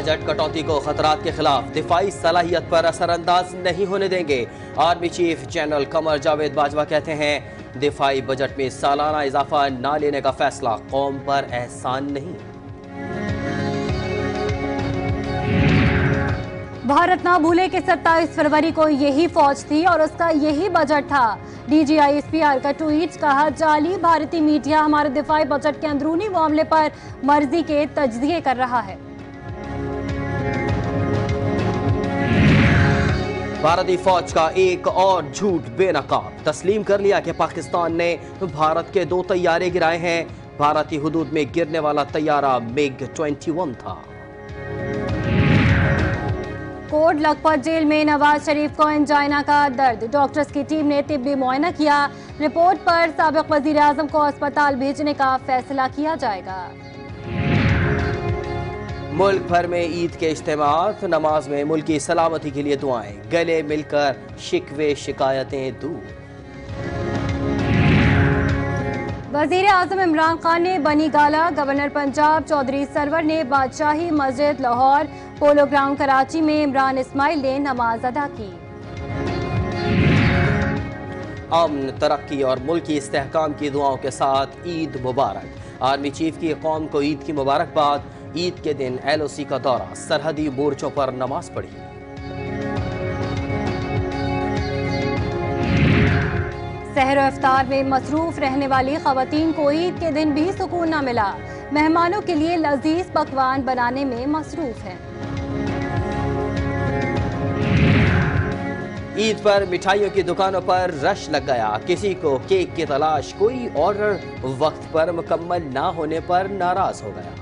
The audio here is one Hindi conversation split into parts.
बजट कटौती को खतरात के खिलाफ दिफाई सलाहियत पर असरअंदाज नहीं होने देंगे। Army chief general Qamar Javed Bajwa कहते हैं, दिफाई बजट में सालाना इजाफा न लेने का फैसला कौम पर एहसान नहीं। भारत ना भूले कि 27 फरवरी को यही फौज थी और उसका यही बजट था। DGISPR का ट्वीट, कहा जाली भारतीय मीडिया हमारे दिफाई बजट के अंदरूनी मामले पर मर्जी के तजज़िये कर रहा है। भारतीय फौज का एक और झूठ बेनकाब, तस्लीम कर लिया कि पाकिस्तान ने भारत के 2 तैयारे गिराए हैं। भारतीय हुदूद में गिरने वाला तैयारा MiG-21 था। कोट लखपत जेल में नवाज शरीफ को एंजाइना का दर्द, डॉक्टर्स की टीम ने तिब्बी मुआयना किया। रिपोर्ट पर साबिक वजीर आजम को अस्पताल भेजने का फैसला किया जाएगा। मुल्क भर में ईद के इज्तिमात, नमाज में मुल्क की सलामती के लिए दुआएं, गले मिलकर शिकवे शिकायतें दूर। वजीर आजम इमरान खान ने बनी गाला, गवर्नर पंजाब चौधरी सरवर ने बादशाही मस्जिद लाहौर, पोलो ग्राउंड कराची में इमरान इस्माइल ने नमाज अदा की। अमन, तरक्की और मुल्क की इस्तेहकाम की दुआओं के साथ ईद मुबारक। आर्मी चीफ की कौम को ईद की मुबारकबाद। ईद के दिन LOC का दौरा, सरहदी मोर्चों पर नमाज पढ़ी। सहर और इफ्तार में मसरूफ रहने वाली खवातीन को ईद के दिन भी सुकून न मिला। मेहमानों के लिए लजीज पकवान बनाने में मसरूफ हैं। ईद पर मिठाइयों की दुकानों पर रश लग गया। किसी को केक की तलाश, कोई ऑर्डर वक्त पर मुकम्मल ना होने पर नाराज हो गया।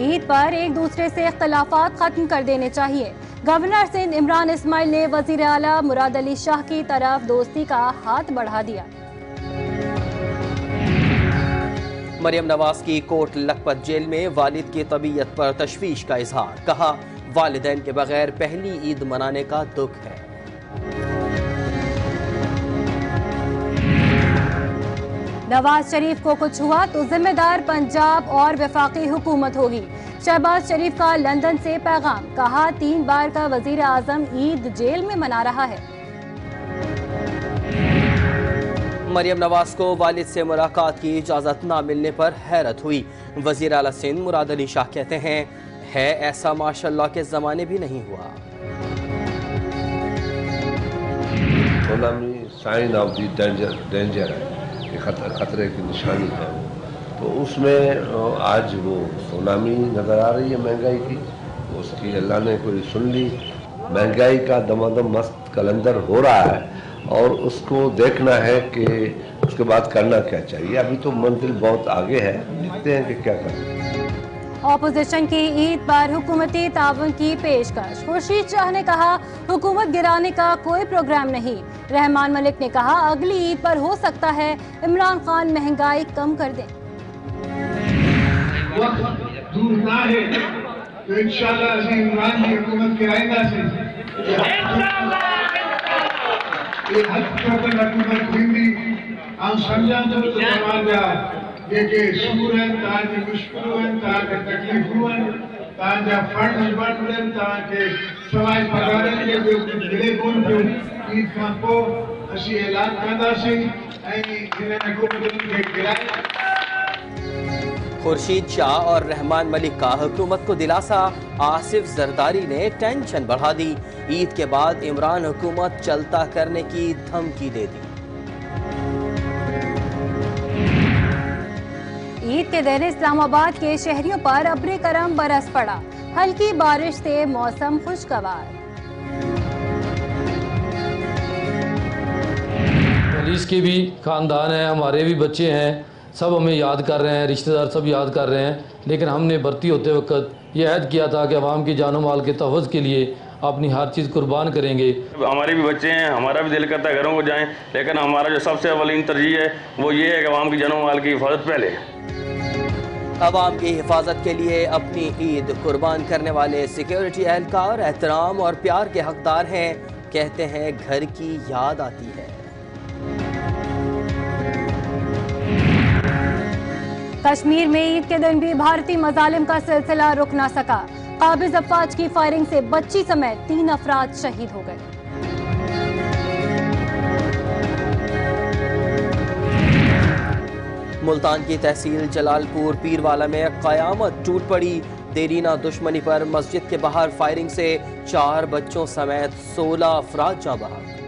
ईद पर एक दूसरे से इख्तलाफात खत्म कर देने चाहिए। गवर्नर सिंध इमरान इस्माइल ने वजीर आला मुराद अली शाह की तरफ दोस्ती का हाथ बढ़ा दिया। मरियम नवाज की कोट लखपत जेल में वालिद की तबीयत पर तशवीश का इजहार, कहा वालिदैन के बगैर पहली ईद मनाने का दुख है। नवाज शरीफ को कुछ हुआ तो जिम्मेदार पंजाब और वफाकी हुकूमत होगी। शहबाज शरीफ का लंदन से पैगाम, कहा 3 बार का वजीर आजम ईद जेल में मना रहा है। मरियम नवाज को वालिद से मुलाकात की इजाजत न मिलने पर हैरत हुई। वजीर आला सिंध मुराद अली शाह कहते हैं, है ऐसा माशाअल्लाह के जमाने भी नहीं हुआ। साइन ऑफ द डेंजर है, खतरे की निशानी है। तो उसमें आज वो सुनामी नज़र आ रही है महंगाई की, उसकी अल्लाह ने कोई सुन ली। महंगाई का दमादम मस्त कलंदर हो रहा है और उसको देखना है कि उसके बाद करना क्या चाहिए। अभी तो मंजिल बहुत आगे है, देखते हैं कि क्या करना। ऑपोजिशन की ईद पर हुकूमती ताउन की पेशकश, खुर्शीद शाह ने कहा हुकूमत गिराने का कोई प्रोग्राम नहीं। रहमान मलिक ने कहा अगली ईद पर हो सकता है इमरान खान महंगाई कम कर दें। वक्त दूर ना है तो इंशाअल्लाह असीं इमरान की हुकूमत गिराईंदासीं। ये हद तक हुकूमत थींदी। आउं सम्झां थो त तव्हांजा जेके सूर आहिनि, तव्हांजी मुश्किलूं आहिनि, तव्हांखे तकलीफ़ूं आहिनि, तव्हांजा फंड्स बंदि आहिनि, तव्हांखे सवाइ पघारनि जे ॿियो कुझु मिले कोन पियो। ईद खां पोइ असीं ऐलान कंदासीं ऐं हिन हुकूमतुनि खे गिराए। खुर्शीद शाह और रहमान मलिक का हुकूमत को दिलासा, आसिफ जरदारी ने टेंशन बढ़ा दी। ईद के बाद इमरान हुकूमत चलता करने की धमकी दे दी। ईद के दिन इस्लामाबाद के शहरियों पर अब्र करम बरस पड़ा। हल्की बारिश से मौसम खुशगवार। पुलिस के भी खानदान है, हमारे भी बच्चे हैं, सब हमें याद कर रहे हैं, रिश्तेदार सब याद कर रहे हैं। लेकिन हमने भर्ती होते वक्त ये अहद किया था कि अवाम की जानो माल के तहफ़्फ़ुज़ के लिए अपनी हर चीज़ कुर्बान करेंगे। हमारे भी बच्चे हैं, हमारा भी दिल करता है घरों को जाएं, लेकिन हमारा जो सबसे अवलीन तरजीह है वो ये है कि अवाम की जानो माल की हिफाजत पहले। अवाम की हिफाजत के लिए अपनी ईद कुर्बान करने वाले सिक्योरिटी एहलकार एहतराम और प्यार के हकदार हैं। कहते हैं घर की याद आती है। कश्मीर में ईद के दिन भी भारतीय मजालिम का सिलसिला रुक ना सका। काबिज अफवाज की फायरिंग से बच्ची समेत 3 अफराद शहीद हो गए। मुल्तान की तहसील जलालपुर पीरवाला में कयामत टूट पड़ी। देरीना दुश्मनी पर मस्जिद के बाहर फायरिंग से 4 बच्चों समेत 16 अफराद जाँ बहक।